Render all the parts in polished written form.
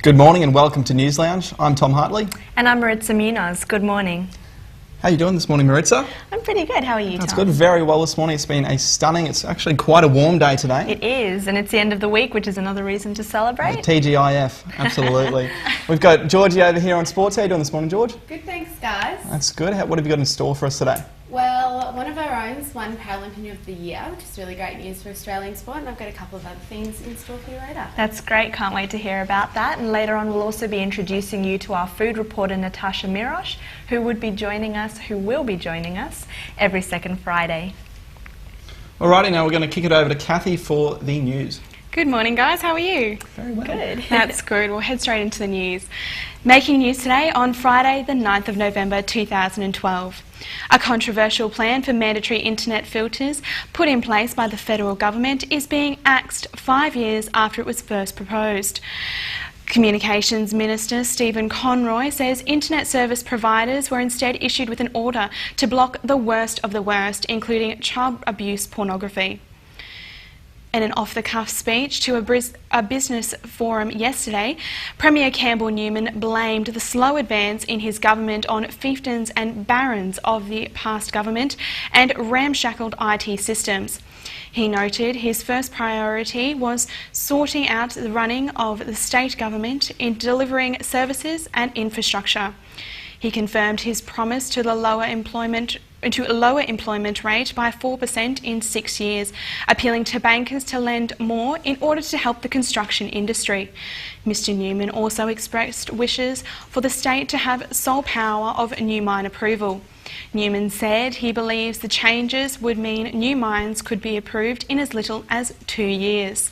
Good morning and welcome to News Lounge. I'm Tom Hartley. And I'm Maritza Munoz. Good morning. How are you doing this morning, Maritza? I'm pretty good. How are you, Tom? That's good. Very well this morning. It's been it's actually quite a warm day today. It is, and it's the end of the week, which is another reason to celebrate. TGIF, absolutely. We've got Georgie over here on sports. How are you doing this morning, George? Good, thanks, guys. That's good. What have you got in store for us today? Well, one of our own's won Paralympian of the Year, which is really great news for Australian sport, and I've got a couple of other things in store for you later. That's great. Can't wait to hear about that. And later on, we'll also be introducing you to our food reporter, Natasha Mirosh, who will be joining us every second Friday. Alrighty, now we're going to kick it over to Kathy for the news. Good morning, guys. How are you? Very well. Good. That's good. We'll head straight into the news. Making news today on Friday, the 9th of November 2012. A controversial plan for mandatory internet filters put in place by the federal government is being axed 5 years after it was first proposed. Communications Minister Stephen Conroy says internet service providers were instead issued with an order to block the worst of the worst, including child abuse pornography. In an off-the-cuff speech to a business forum yesterday, Premier Campbell Newman blamed the slow advance in his government on fiefdoms and barons of the past government and ramshackled IT systems. He noted his first priority was sorting out the running of the state government in delivering services and infrastructure. He confirmed his promise to a lower employment rate by 4% in 6 years, appealing to bankers to lend more in order to help the construction industry. Mr Newman also expressed wishes for the state to have sole power of new mine approval. Newman said he believes the changes would mean new mines could be approved in as little as 2 years.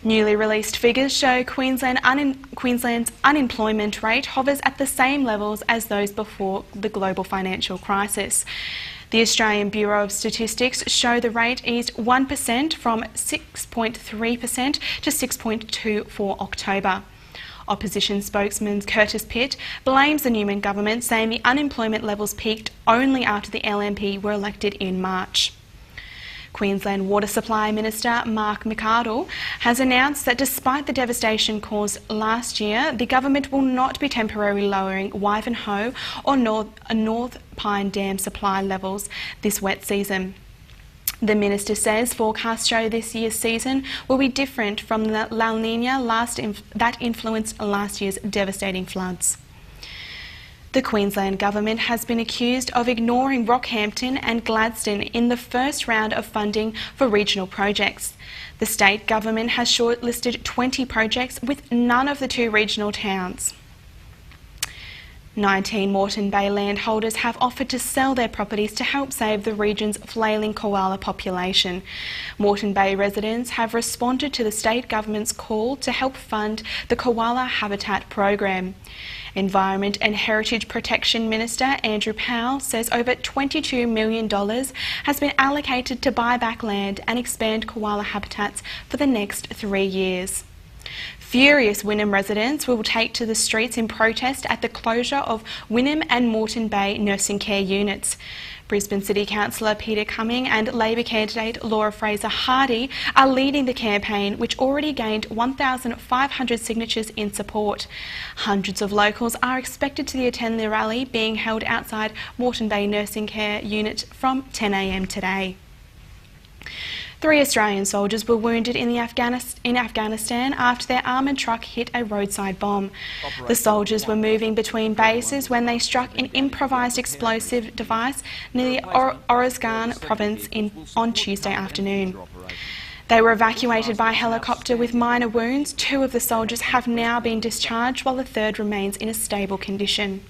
Newly released figures show Queensland's unemployment rate hovers at the same levels as those before the global financial crisis. The Australian Bureau of Statistics show the rate eased 1% from 6.3% to 6.2% for October. Opposition spokesman Curtis Pitt blames the Newman government, saying the unemployment levels peaked only after the LNP were elected in March. Queensland Water Supply Minister Mark McArdle has announced that despite the devastation caused last year, the government will not be temporarily lowering Wivenhoe or North Pine Dam supply levels this wet season. The minister says forecasts show this year's season will be different from the La Nina that influenced last year's devastating floods. The Queensland government has been accused of ignoring Rockhampton and Gladstone in the first round of funding for regional projects. The state government has shortlisted 20 projects with none of the two regional towns. 19 Moreton Bay landholders have offered to sell their properties to help save the region's flailing koala population. Moreton Bay residents have responded to the state government's call to help fund the koala habitat program. Environment and Heritage Protection Minister Andrew Powell says over $22 million has been allocated to buy back land and expand koala habitats for the next 3 years. Furious Wynnum residents will take to the streets in protest at the closure of Wynnum and Moreton Bay nursing care units. Brisbane City Councillor Peter Cumming and Labor candidate Laura Fraser-Hardy are leading the campaign, which already gained 1,500 signatures in support. Hundreds of locals are expected to attend the rally being held outside Moreton Bay nursing care unit from 10 a.m. today. 3 Australian soldiers were wounded in Afghanistan after their armoured truck hit a roadside bomb. The soldiers were moving between bases when they struck an improvised explosive device near the Oruzgan province on Tuesday afternoon. They were evacuated by helicopter with minor wounds. 2 of the soldiers have now been discharged, while the 3rd remains in a stable condition.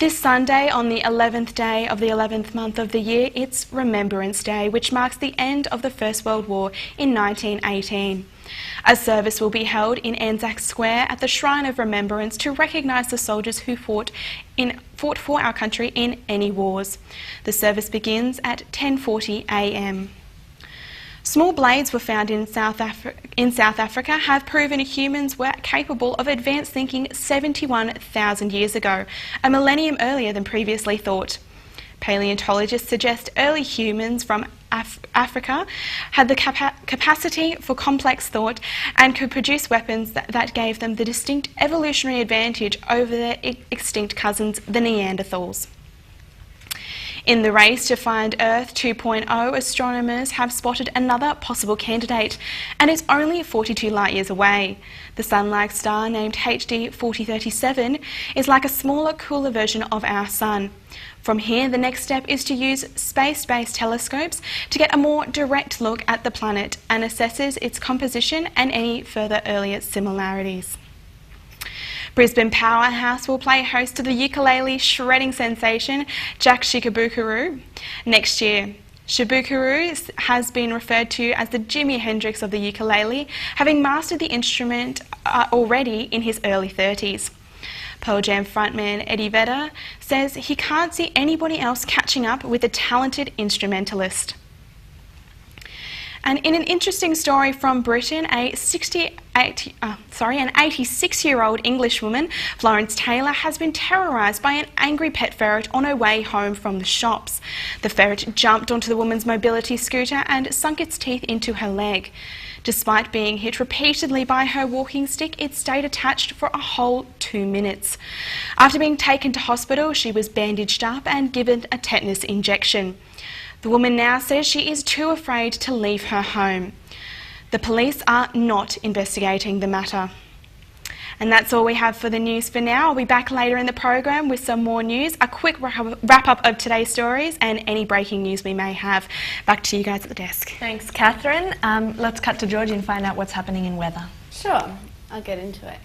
This Sunday, on the 11th day of the 11th month of the year, it's Remembrance Day, which marks the end of the First World War in 1918. A service will be held in Anzac Square at the Shrine of Remembrance to recognise the soldiers who fought for our country in any wars. The service begins at 10:40 a.m. Small blades were found in South Africa have proven humans were capable of advanced thinking 71,000 years ago, a millennium earlier than previously thought. Paleontologists suggest early humans from Africa had the capacity for complex thought and could produce weapons that gave them the distinct evolutionary advantage over their extinct cousins, the Neanderthals. In the race to find Earth 2.0, astronomers have spotted another possible candidate, and it's only 42 light years away. The Sun-like star, named HD 4037, is like a smaller, cooler version of our Sun. From here, the next step is to use space-based telescopes to get a more direct look at the planet and assesses its composition and any further earlier similarities. Brisbane powerhouse will play host to the ukulele shredding sensation Jack Shikabukuru next year. Shikabukuru has been referred to as the Jimi Hendrix of the ukulele, having mastered the instrument already in his early 30s. Pearl Jam frontman Eddie Vedder says he can't see anybody else catching up with the talented instrumentalist. And in an interesting story from Britain, an 86-year-old Englishwoman, Florence Taylor, has been terrorised by an angry pet ferret on her way home from the shops. The ferret jumped onto the woman's mobility scooter and sunk its teeth into her leg. Despite being hit repeatedly by her walking stick, it stayed attached for a whole 2 minutes. After being taken to hospital, she was bandaged up and given a tetanus injection. The woman now says she is too afraid to leave her home. The police are not investigating the matter. And that's all we have for the news for now. I'll be back later in the program with some more news, a quick wrap-up of today's stories and any breaking news we may have. Back to you guys at the desk. Thanks, Catherine. Let's cut to Georgie and find out what's happening in weather. Sure, I'll get into it.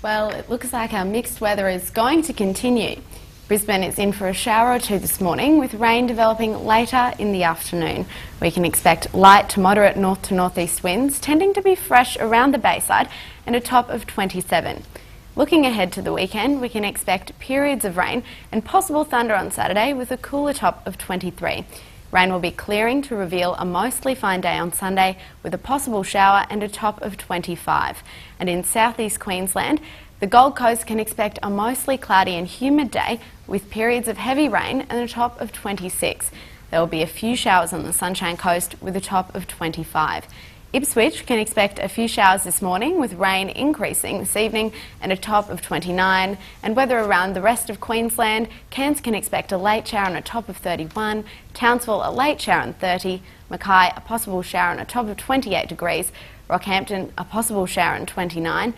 Well, it looks like our mixed weather is going to continue. Brisbane is in for a shower or two this morning, with rain developing later in the afternoon. We can expect light to moderate north to northeast winds, tending to be fresh around the Bayside, and a top of 27. Looking ahead to the weekend, we can expect periods of rain and possible thunder on Saturday, with a cooler top of 23. Rain will be clearing to reveal a mostly fine day on Sunday, with a possible shower and a top of 25. And in southeast Queensland, the Gold Coast can expect a mostly cloudy and humid day with periods of heavy rain and a top of 26. There will be a few showers on the Sunshine Coast with a top of 25. Ipswich can expect a few showers this morning, with rain increasing this evening and a top of 29. And weather around the rest of Queensland, Cairns can expect a late shower and a top of 31, Townsville a late shower and 30, Mackay a possible shower and a top of 28 degrees, Rockhampton a possible shower and 29.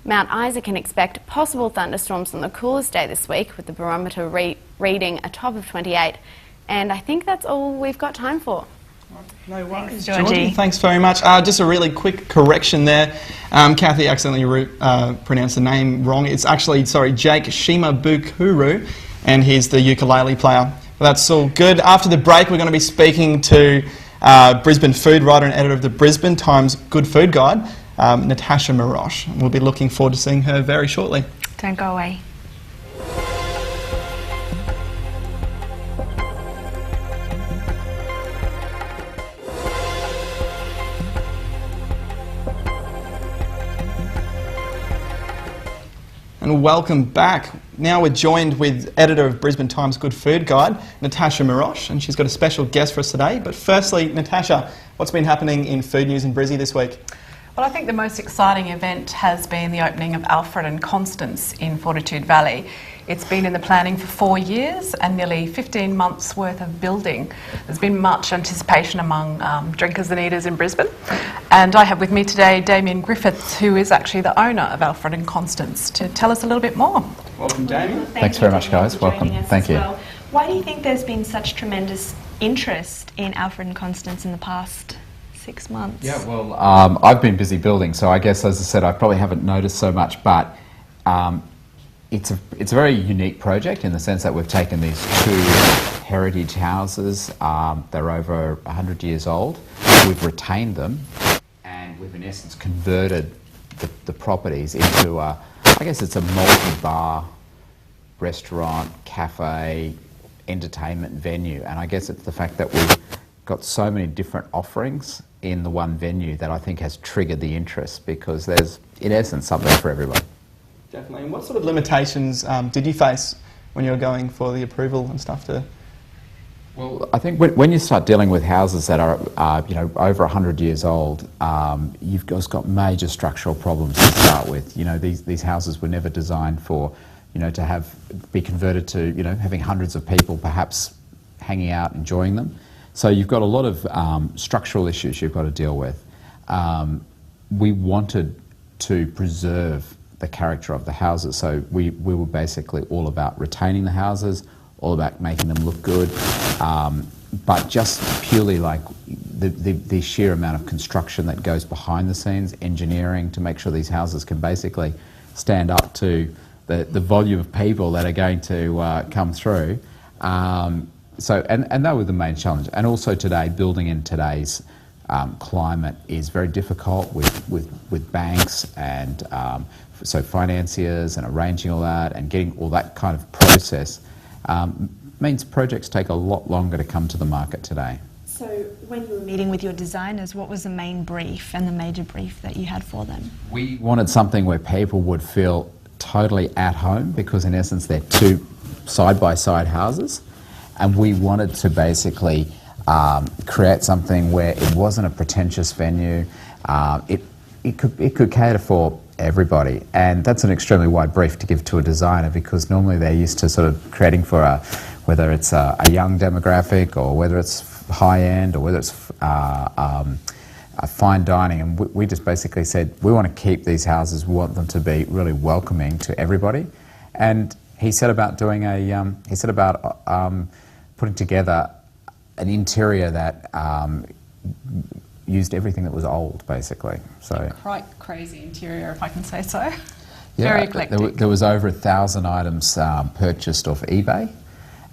Mount Isa can expect possible thunderstorms on the coolest day this week, with the barometer reading a top of 28. And I think that's all we've got time for. No worries, Georgie. Georgie. Thanks very much. Just a really quick correction there. Kathy accidentally pronounced the name wrong. It's actually, Jake Shimabukuro, and he's the ukulele player. But that's all good. After the break, we're going to be speaking to Brisbane food writer and editor of the Brisbane Times Good Food Guide, Natasha Marosh. We'll be looking forward to seeing her very shortly. Don't go away. And welcome back. Now we're joined with editor of Brisbane Times Good Food Guide, Natasha Marosh, and she's got a special guest for us today. But firstly, Natasha, what's been happening in food news in Brizzy this week? Well, I think the most exciting event has been the opening of Alfred and Constance in Fortitude Valley. It's been in the planning for 4 years and nearly 15 months worth of building. There's been much anticipation among drinkers and eaters in Brisbane. And I have with me today Damien Griffiths, who is actually the owner of Alfred and Constance, to tell us a little bit more. Welcome, Damien. Thanks very much, guys. Welcome. Thank you. Well. Why do you think there's been such tremendous interest in Alfred and Constance in the past 6 months? Yeah, well, I've been busy building, so I guess, as I said, I probably haven't noticed so much, but it's a very unique project in the sense that we've taken these 2 heritage houses. They're over 100 years old. We've retained them, and we've in essence converted the properties into I guess it's a multi-bar restaurant, cafe, entertainment venue. And I guess it's the fact that we've got so many different offerings in the one venue that I think has triggered the interest, because there's in essence something for everyone. Definitely. And what sort of limitations did you face when you were going for the approval and stuff to Well, I think when you start dealing with houses that are, over 100 years old, you've just got major structural problems to start with. These houses were never designed for, to be converted to, having hundreds of people perhaps hanging out, enjoying them. So you've got a lot of structural issues you've got to deal with. We wanted to preserve the character of the houses, so we were basically all about retaining the houses, all about making them look good, but just purely like the sheer amount of construction that goes behind the scenes, engineering to make sure these houses can basically stand up to the volume of people that are going to come through. And that was the main challenge. And also today, building in today's climate is very difficult with banks and so financiers and arranging all that and getting all that kind of process. Means projects take a lot longer to come to the market today. So when you were meeting with your designers, what was the main brief and the major brief that you had for them? We wanted something where people would feel totally at home, because in essence they're two side-by-side houses, and we wanted to basically create something where it wasn't a pretentious venue. It could cater for everybody, and that's an extremely wide brief to give to a designer, because normally they're used to sort of creating for whether it's a young demographic or whether it's high end or whether it's a fine dining, and we just basically said we want to keep these houses, we want them to be really welcoming to everybody. And he set about doing putting together an interior that used everything that was old, basically. So Quite crazy interior, if I can say so. yeah, Very eclectic. There was over 1,000 items purchased off eBay,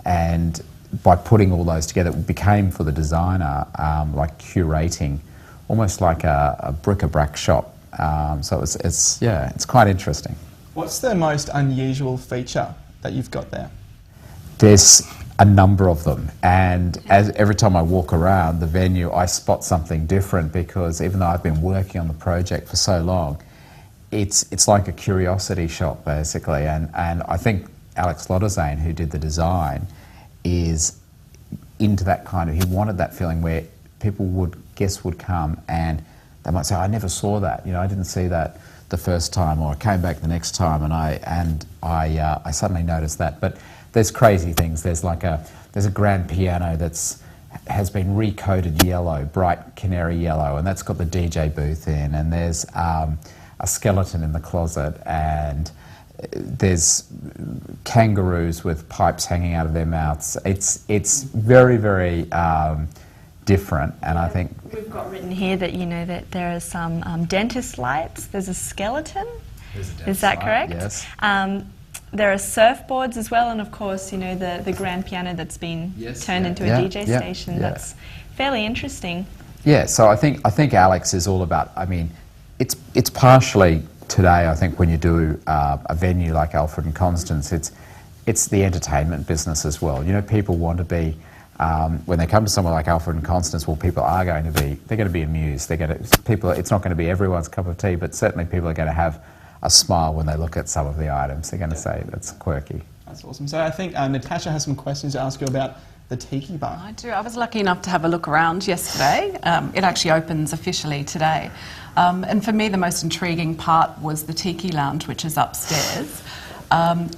and by putting all those together, it became for the designer like curating, almost like a bric-a-brac shop. So it's quite interesting. What's the most unusual feature that you've got there? There's a number of them, and every time I walk around the venue I spot something different, because even though I've been working on the project for so long, it's like a curiosity shop basically, and I think Alex Lottazane, who did the design, is into that kind of, he wanted that feeling where guests would come and they might say, I never saw that, I didn't see that the first time, or I came back the next time and I suddenly noticed that. But there's crazy things. There's a grand piano has been recoated yellow, bright canary yellow, and that's got the DJ booth in. And there's a skeleton in the closet, and there's kangaroos with pipes hanging out of their mouths. It's very, very different, and I think We've got written here that that there are some dentist lights. There's a skeleton. Is that correct? Yes. There are surfboards as well, and of course, the grand piano that's been turned into a DJ station. That's fairly interesting. Yeah, so I think Alex is all about, it's partially today, I think when you do a venue like Alfred and Constance, it's the entertainment business as well. People want to be, when they come to somewhere like Alfred and Constance, well, people are going to be amused. It's not going to be everyone's cup of tea, but certainly people are going to have a smile when they look at some of the items. They're going to say that's quirky. That's awesome. So I think Natasha has some questions to ask you about the Tiki Bar. I do. I was lucky enough to have a look around yesterday. It actually opens officially today. And for me, the most intriguing part was the Tiki Lounge, which is upstairs.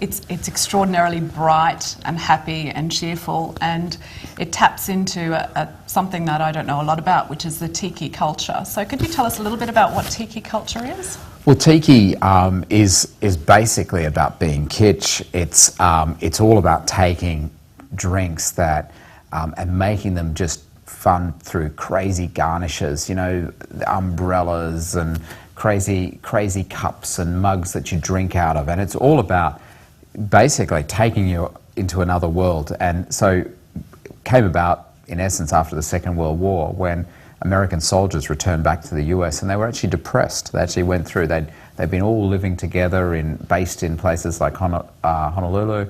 It's extraordinarily bright and happy and cheerful, and it taps into something that I don't know a lot about, which is the Tiki culture. So could you tell us a little bit about what Tiki culture is? Well, Tiki is basically about being kitsch. It's all about taking drinks and making them just fun through crazy garnishes, umbrellas and crazy cups and mugs that you drink out of, and it's all about basically taking you into another world. And so it came about in essence after the Second World War, when American soldiers returned back to the US, and they were actually depressed. They actually went through, they'd been all living together based in places like Honolulu,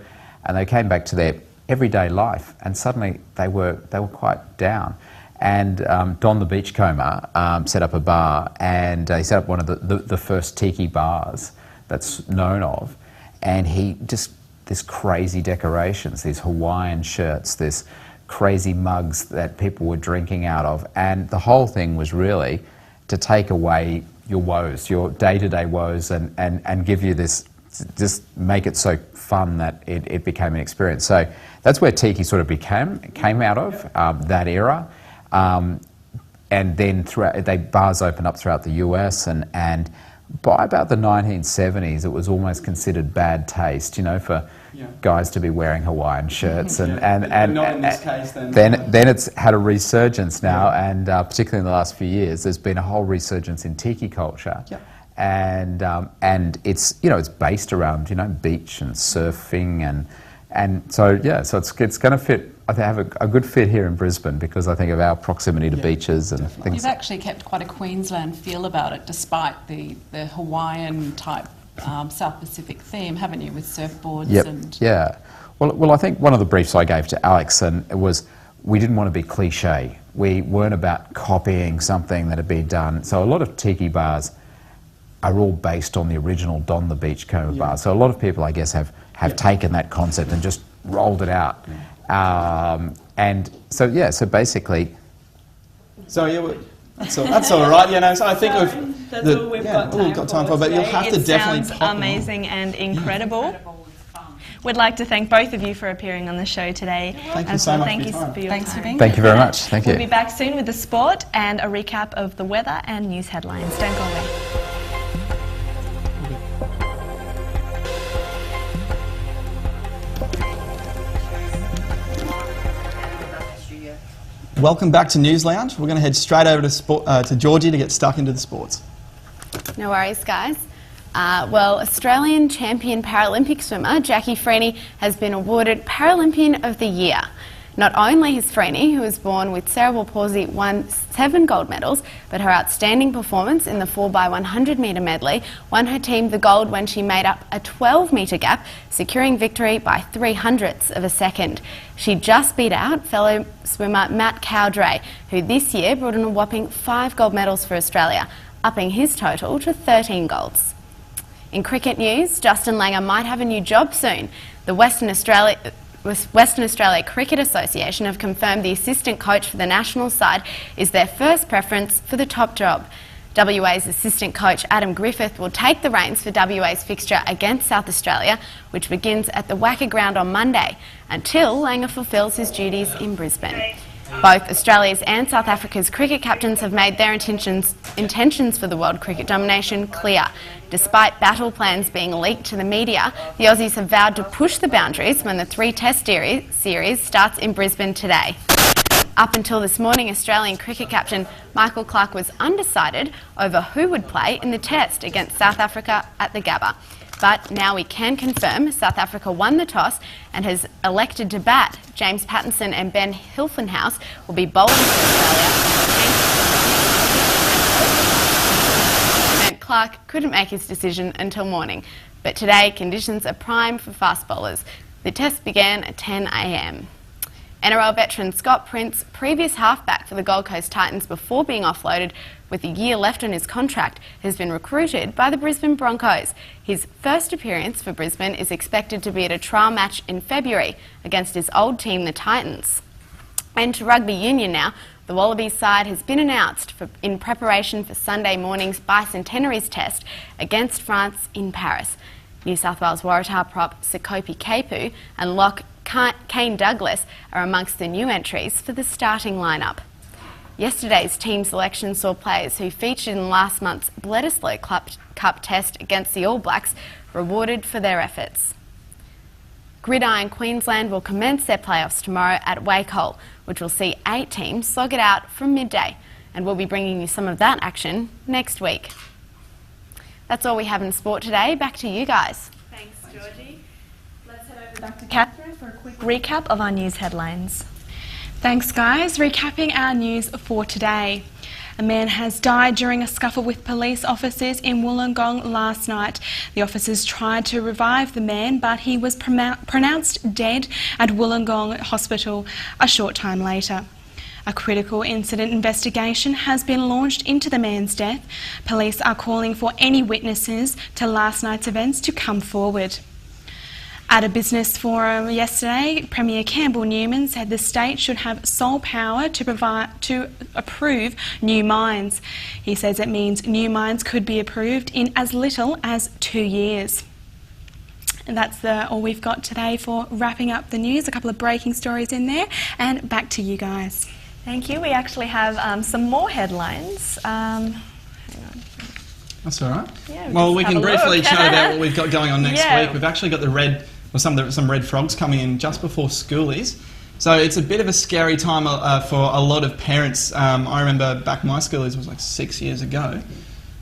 and they came back to their everyday life, and suddenly they were quite down. And Don the Beachcomber set up a bar, and he set up one of the first tiki bars that's known of, and this crazy decorations, these Hawaiian shirts, this crazy mugs that people were drinking out of. And the whole thing was really to take away your woes, your day-to-day woes, and give you this, just make it so fun that it became an experience. So that's where tiki sort of came out of, that era. And then bars opened up throughout the US, and by about the 1970s, it was almost considered bad taste, for guys to be wearing Hawaiian shirts, and not in this case, then it's had a resurgence now, and particularly in the last few years, there's been a whole resurgence in tiki culture, and it's it's based around beach and surfing, and so it's going to fit. I have a good fit here in Brisbane because I think of our proximity to beaches and things. You've actually kept quite a Queensland feel about it, despite the Hawaiian type South Pacific theme, haven't you, with surfboards and... Yeah. Well, I think one of the briefs I gave to Alex it was we didn't want to be cliche. We weren't about copying something that had been done. So a lot of tiki bars are all based on the original Don the Beachcomber bar. So a lot of people, I guess, have taken that concept and just rolled it out. And so basically... So that's all right, so I think that's all we've got time for, but you'll have to definitely pop them. Amazing and incredible. We'd like to thank both of you for appearing on the show today. Thank you so much thank for your time. For your Thanks time. for being Thank you very much. Thank you. We'll be back soon with the sport and a recap of the weather and news headlines. Don't go away. Welcome back to News Lounge. We're going to head straight over to Georgie to get stuck into the sports. No worries, guys. Well, Australian champion Paralympic swimmer Jackie Freeney has been awarded Paralympian of the Year. Not only has Freeney, who was born with cerebral palsy, won 7 gold medals, but her outstanding performance in the 4x100 metre medley won her team the gold when she made up a 12-metre gap, securing victory by 0.03 of a second. She just beat out fellow swimmer Matt Cowdray, who this year brought in a whopping 5 gold medals for Australia, upping his total to 13 golds. In cricket news, Justin Langer might have a new job soon. The Western Australia Cricket Association have confirmed the assistant coach for the national side is their first preference for the top job. WA's assistant coach Adam Griffith will take the reins for WA's fixture against South Australia, which begins at the Wacker Ground on Monday, until Langer fulfills his duties in Brisbane. Both Australia's and South Africa's cricket captains have made their intentions for the World Cricket domination clear. Despite battle plans being leaked to the media, the Aussies have vowed to push the boundaries when the 3-test series starts in Brisbane today. Up until this morning, Australian cricket captain Michael Clarke was undecided over who would play in the test against South Africa at the Gabba. But now we can confirm South Africa won the toss and has elected to bat. James Pattinson and Ben Hilfenhaus will be bowling for Australia. And Clarke couldn't make his decision until morning. But today, conditions are prime for fast bowlers. The test began at 10 a.m. NRL veteran Scott Prince, previous halfback for the Gold Coast Titans before being offloaded with a year left on his contract, has been recruited by the Brisbane Broncos. His first appearance for Brisbane is expected to be at a trial match in February against his old team, the Titans. And to rugby union now, the Wallabies side has been announced in preparation for Sunday morning's Bicentenaries test against France in Paris. New South Wales Waratah prop Sekope Kepu and lock Kane Douglas are amongst the new entries for the starting lineup. Yesterday's team selection saw players who featured in last month's Bledisloe Cup test against the All Blacks rewarded for their efforts. Gridiron Queensland will commence their playoffs tomorrow at Wacol, which will see 8 teams slog it out from midday, and we'll be bringing you some of that action next week. That's all we have in sport today. Back to you guys. Thanks, Georgie. Let's head over back to Catherine for a quick recap of our news headlines. Thanks, guys. Recapping our news for today. A man has died during a scuffle with police officers in Wollongong last night. The officers tried to revive the man, but he was pronounced dead at Wollongong Hospital a short time later. A critical incident investigation has been launched into the man's death. Police are calling for any witnesses to last night's events to come forward. At a business forum yesterday, Premier Campbell Newman said the state should have sole power to approve new mines. He says it means new mines could be approved in as little as 2 years. And that's all we've got today for wrapping up the news. A couple of breaking stories in there, and back to you guys. Thank you. We actually have some more headlines. Hang on. That's all right. Yeah, well, we have can a briefly look. chat about what we've got going on next Yeah. week. We've actually got some red frogs coming in just before schoolies. So it's a bit of a scary time for a lot of parents. I remember back my schoolies was like 6 years ago.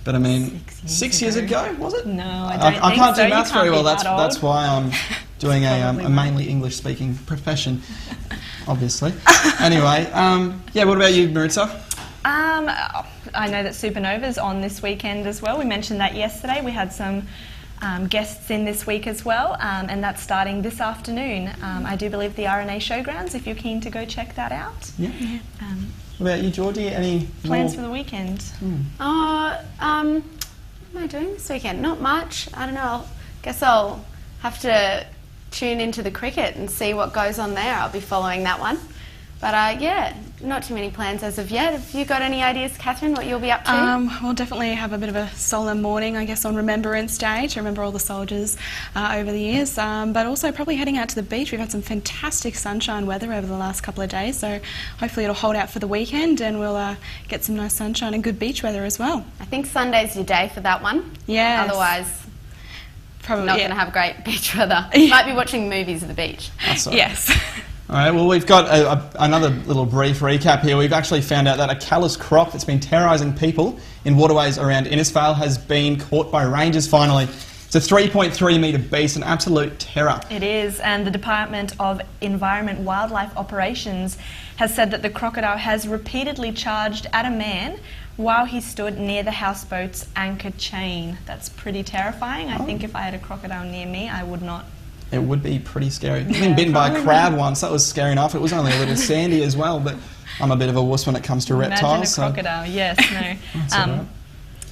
But I mean, 6 years ago, was it? No, I don't think I can't so. do You maths very can't well. be that That's old. why I'm doing a probably right. mainly English-speaking profession, obviously. Anyway, yeah. What about you, Maritza? I know that Supernova's on this weekend as well. We mentioned that yesterday. We had some guests in this week as well, and that's starting this afternoon. I do believe the RNA Showgrounds, if you're keen to go check that out. Yeah. What about you, Georgie? Any Plans more? for the weekend? What am I doing this weekend? Not much. I don't know. Guess I'll have to tune into the cricket and see what goes on there. I'll be following that one. But yeah, not too many plans as of yet. Have you got any ideas, Catherine, what you'll be up to? We'll definitely have a bit of a solemn morning, I guess, on Remembrance Day to remember all the soldiers over the years. But also probably heading out to the beach. We've had some fantastic sunshine weather over the last couple of days, so hopefully it'll hold out for the weekend and we'll get some nice sunshine and good beach weather as well. I think Sunday's your day for that one. Yes. Otherwise, Probably not yeah. going to have great beach weather. Might be watching movies at the beach. That's all right. Yes. All right, well, we've got another little brief recap here. We've actually found out that a callous croc that's been terrorising people in waterways around Innisfail has been caught by rangers finally. It's a 3.3 metre beast, an absolute terror. It is, and the Department of Environment Wildlife Operations has said that the crocodile has repeatedly charged at a man while he stood near the houseboat's anchor chain. That's pretty terrifying. I think if I had a crocodile near me, I would not. It would be pretty scary. I've been bitten by a crab once. That was scary enough. It was only a little sandy as well, but I'm a bit of a wuss when it comes to reptiles. Imagine a crocodile, yes, no. all right.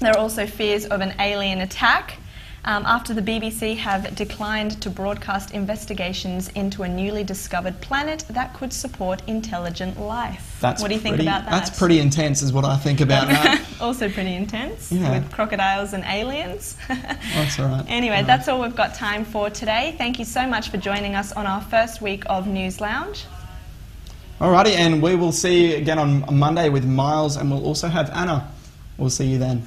There are also fears of an alien attack after the BBC have declined to broadcast investigations into a newly discovered planet that could support intelligent life. What do you think about that? That's pretty intense is what I think about that. Also pretty intense, Yeah. with crocodiles and aliens. That's all right. Anyway, that's all we've got time for today. Thank you so much for joining us on our first week of News Lounge. Alrighty, and we will see you again on Monday with Miles, and we'll also have Anna. We'll see you then.